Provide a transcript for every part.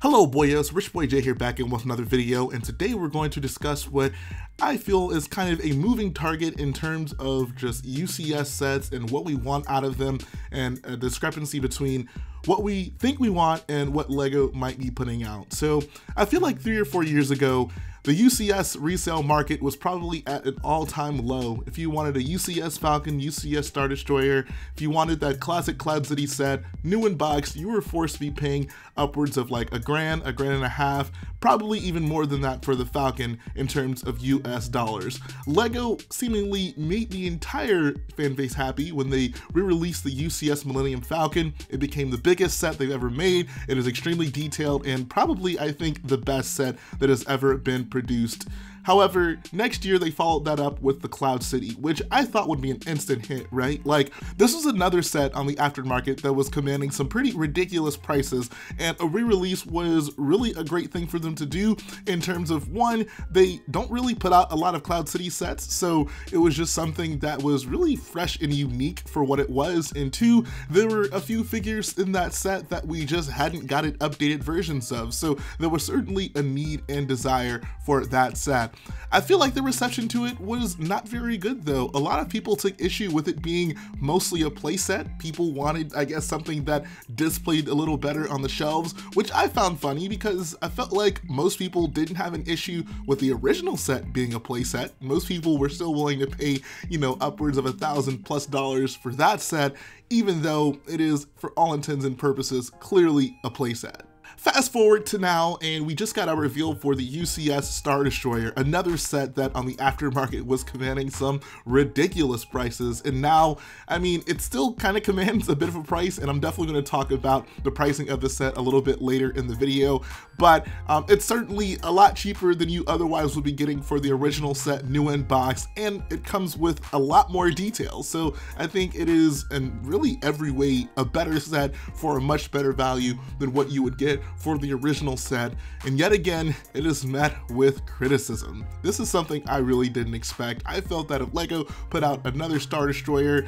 Hello boyos, Rich Boy J here back in with another video, and today we're going to discuss what I feel is kind of a moving target in terms of just UCS sets and what we want out of them, and a discrepancy between what we think we want and what LEGO might be putting out. So I feel like 3 or 4 years ago, the UCS resale market was probably at an all-time low. If you wanted a UCS Falcon, UCS Star Destroyer, if you wanted that classic Cloud City set, new in box, you were forced to be paying upwards of like a grand and a half, probably even more than that for the Falcon in terms of US dollars. LEGO seemingly made the entire fan base happy when they re-released the UCS Millennium Falcon. It became the biggest set they've ever made. It is extremely detailed and probably, I think, the best set that has ever been produced. However, next year they followed that up with the Cloud City, which I thought would be an instant hit, right? Like, this was another set on the aftermarket that was commanding some pretty ridiculous prices, and a re-release was really a great thing for them to do in terms of, one, they don't really put out a lot of Cloud City sets, so it was just something that was really fresh and unique for what it was, and two, there were a few figures in that set that we just hadn't gotten updated versions of, so there was certainly a need and desire for that set. I feel like the reception to it was not very good though. A lot of people took issue with it being mostly a playset. People wanted, I guess, something that displayed a little better on the shelves, which I found funny because I felt like most people didn't have an issue with the original set being a playset. Most people were still willing to pay, you know, upwards of $1,000+ for that set, even though it is, for all intents and purposes, clearly a playset. Fast forward to now, and we just got our reveal for the UCS Star Destroyer, another set that on the aftermarket was commanding some ridiculous prices, and now, I mean, it still kind of commands a bit of a price, and I'm definitely going to talk about the pricing of the set a little bit later in the video, but it's certainly a lot cheaper than you otherwise would be getting for the original set, new in box, and it comes with a lot more detail, so I think it is, in really every way, a better set for a much better value than what you would get for the original set, and yet again it is met with criticism. This is something I really didn't expect. I felt that if LEGO put out another Star Destroyer,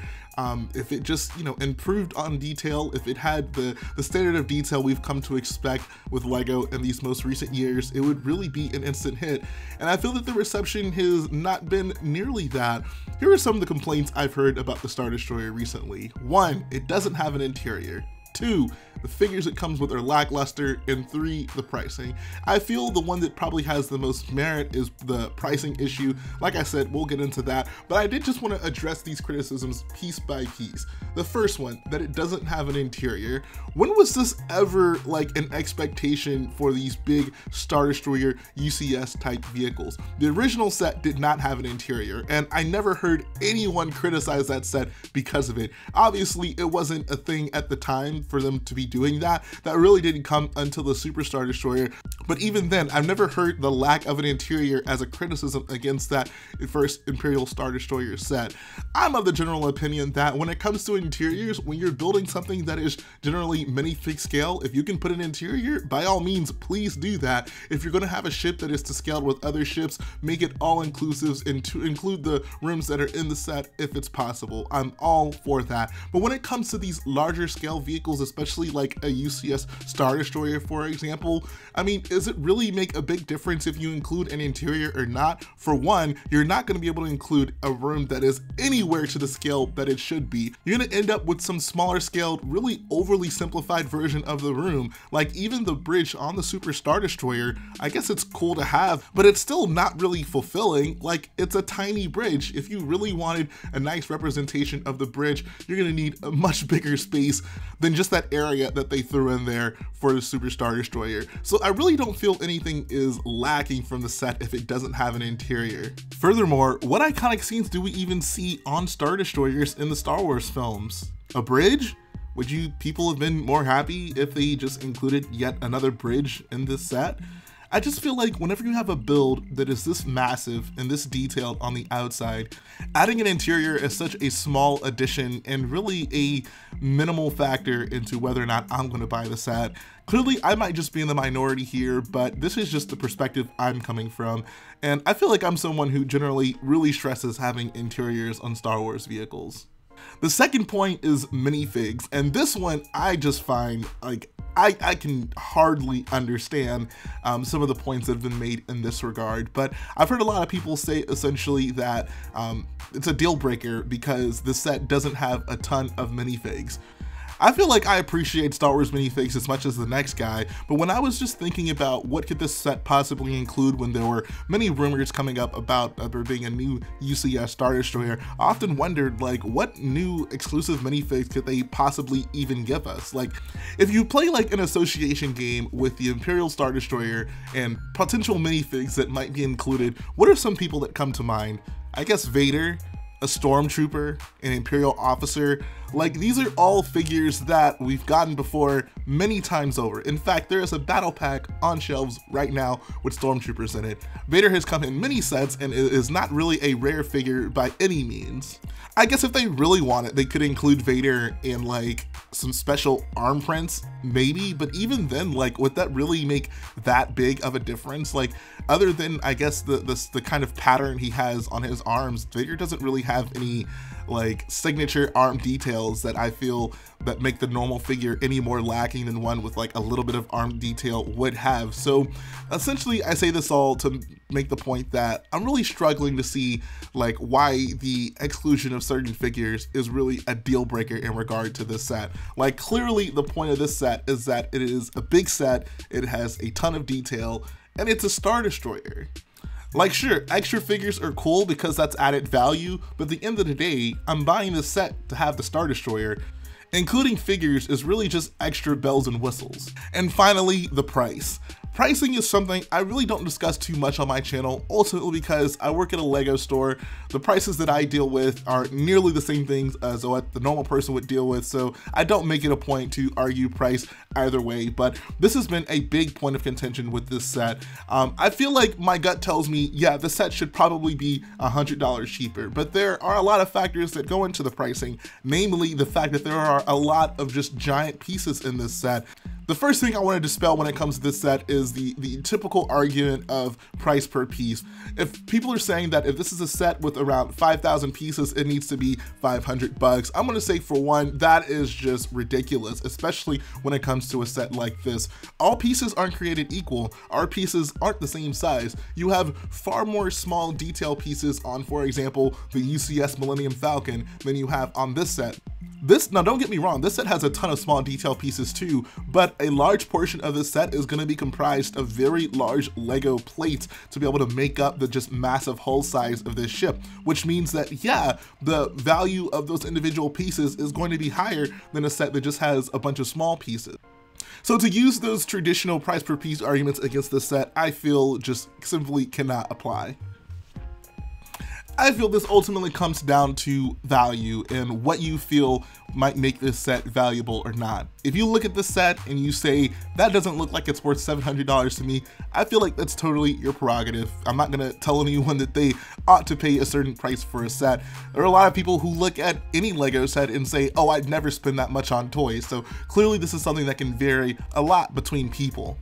if it just, you know, improved on detail, if it had the standard of detail we've come to expect with LEGO in these most recent years, it would really be an instant hit. And I feel that the reception has not been nearly that. Here are some of the complaints I've heard about the Star Destroyer recently. 1, it doesn't have an interior. 2, the figures it comes with are lackluster, and 3, the pricing. I feel the one that probably has the most merit is the pricing issue. Like I said, we'll get into that, but I did just want to address these criticisms piece by piece. The first one, that it doesn't have an interior. When was this ever like an expectation for these big Star Destroyer UCS type vehicles? The original set did not have an interior, and I never heard anyone criticize that set because of it. Obviously, it wasn't a thing at the time for them to be doing that. That really didn't come until the Super Star Destroyer, but even then, I've never heard the lack of an interior as a criticism against that first Imperial Star Destroyer set. I'm of the general opinion that when it comes to interiors, when you're building something that is generally minifig scale, if you can put an interior, by all means, please do that. If you're going to have a ship that is to scale with other ships, make it all inclusive and to include the rooms that are in the set if it's possible. I'm all for that. But when it comes to these larger scale vehicles, especially like a UCS Star Destroyer, for example, I mean, does it really make a big difference if you include an interior or not? For one, you're not going to be able to include a room that is anywhere to the scale that it should be. You're going to end up with some smaller scaled, really overly simplified version of the room. Like even the bridge on the Super Star Destroyer, I guess it's cool to have, but it's still not really fulfilling. Like, it's a tiny bridge. If you really wanted a nice representation of the bridge, you're going to need a much bigger space than just that area that they threw in there for the Super Star Destroyer. So I really don't feel anything is lacking from the set if it doesn't have an interior. Furthermore, what iconic scenes do we even see on Star Destroyers in the Star Wars films? A bridge? Would you people have been more happy if they just included yet another bridge in this set? I just feel like whenever you have a build that is this massive and this detailed on the outside, adding an interior is such a small addition and really a minimal factor into whether or not I'm going to buy the set. Clearly, I might just be in the minority here, but this is just the perspective I'm coming from, and I feel like I'm someone who generally really stresses having interiors on Star Wars vehicles. The second point is minifigs, and this one I just find like I can hardly understand some of the points that have been made in this regard, but I've heard a lot of people say essentially that it's a deal breaker because the set doesn't have a ton of minifigs. I feel like I appreciate Star Wars minifigs as much as the next guy, but when I was just thinking about what could this set possibly include when there were many rumors coming up about there being a new UCS Star Destroyer, I often wondered like what new exclusive minifigs could they possibly even give us? Like if you play like an association game with the Imperial Star Destroyer and potential minifigs that might be included, what are some people that come to mind? I guess Vader, a stormtrooper, an Imperial officer. Like these are all figures that we've gotten before many times over. In fact, there is a battle pack on shelves right now with stormtroopers in it. Vader has come in many sets and is not really a rare figure by any means. I guess if they really want it, they could include Vader in like some special arm prints, maybe, but even then, like, would that really make that big of a difference? Like, other than, I guess, the kind of pattern he has on his arms, Vader doesn't really have any, like, signature arm details that I feel that make the normal figure any more lacking than one with, like, a little bit of arm detail would have. So, essentially, I say this all to make the point that I'm really struggling to see, like, why the exclusion of certain figures is really a deal breaker in regard to this set. Like, clearly, the point of this set is that it is a big set, it has a ton of detail, and it's a Star Destroyer. Like, sure, extra figures are cool because that's added value, but at the end of the day, I'm buying this set to have the Star Destroyer. Including figures is really just extra bells and whistles. And finally, the price. Pricing is something I really don't discuss too much on my channel, ultimately because I work at a Lego store. The prices that I deal with are nearly the same things as what the normal person would deal with, so I don't make it a point to argue price either way, but this has been a big point of contention with this set. I feel like my gut tells me, yeah, the set should probably be $100 cheaper, but there are a lot of factors that go into the pricing, namely the fact that there are a lot of just giant pieces in this set. The first thing I want to dispel when it comes to this set is the typical argument of price per piece. If people are saying that if this is a set with around 5,000 pieces, it needs to be $500, I'm going to say, for one, that is just ridiculous, especially when it comes to a set like this. All pieces aren't created equal. Our pieces aren't the same size. You have far more small detail pieces on, for example, the UCS Millennium Falcon than you have on this set. Now don't get me wrong, this set has a ton of small detail pieces too, but a large portion of this set is going to be comprised of very large Lego plates to be able to make up the just massive hull size of this ship, which means that, yeah, the value of those individual pieces is going to be higher than a set that just has a bunch of small pieces. So to use those traditional price per piece arguments against this set, I feel just simply cannot apply. I feel this ultimately comes down to value and what you feel might make this set valuable or not. If you look at this set and you say, that doesn't look like it's worth $700 to me, I feel like that's totally your prerogative. I'm not gonna tell anyone that they ought to pay a certain price for a set. There are a lot of people who look at any Lego set and say, oh, I'd never spend that much on toys. So clearly this is something that can vary a lot between people.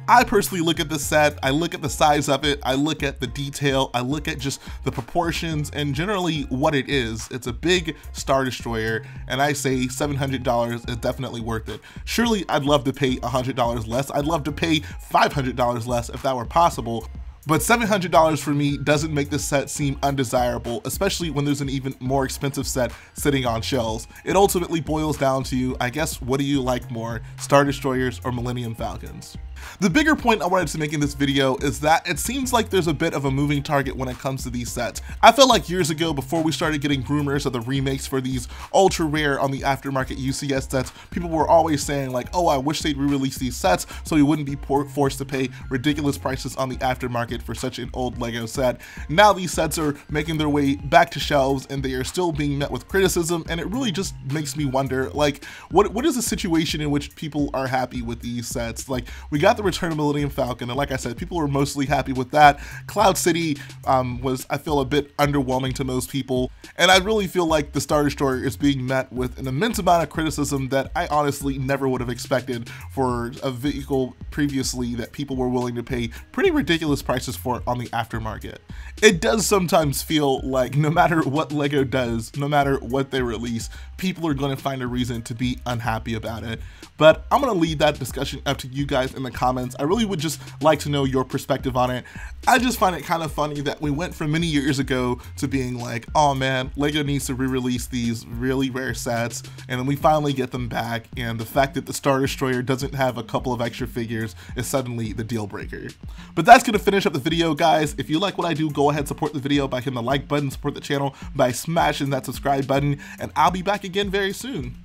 I personally look at the set, I look at the size of it, I look at the detail, I look at just the proportions and generally what it is. It's a big Star Destroyer, and I say $700 is definitely worth it. Surely I'd love to pay $100 less, I'd love to pay $500 less if that were possible. But $700 for me doesn't make this set seem undesirable, especially when there's an even more expensive set sitting on shelves. It ultimately boils down to, I guess, what do you like more, Star Destroyers or Millennium Falcons? The bigger point I wanted to make in this video is that it seems like there's a bit of a moving target when it comes to these sets. I felt like years ago, before we started getting rumors of the remakes for these ultra rare on the aftermarket UCS sets, people were always saying like, oh, I wish they'd re-release these sets so we wouldn't be forced to pay ridiculous prices on the aftermarket for such an old Lego set. Now these sets are making their way back to shelves and they are still being met with criticism, and it really just makes me wonder, like, what is the situation in which people are happy with these sets? Like, we got the return of Millennium Falcon, and like I said, people were mostly happy with that. Cloud City was, I feel, a bit underwhelming to most people, and I really feel like the Star Destroyer is being met with an immense amount of criticism that I honestly never would have expected for a vehicle previously that people were willing to pay pretty ridiculous prices prices for it on the aftermarket. It does sometimes feel like no matter what LEGO does, no matter what they release, people are going to find a reason to be unhappy about it. But I'm going to leave that discussion up to you guys in the comments. I really would just like to know your perspective on it. I just find it kind of funny that we went from many years ago to being like, oh man, LEGO needs to re-release these really rare sets, and then we finally get them back, and the fact that the Star Destroyer doesn't have a couple of extra figures is suddenly the deal breaker. But that's going to finish up the video, guys. If you like what I do, go ahead, support the video by hitting the like button, support the channel by smashing that subscribe button, and I'll be back again very soon.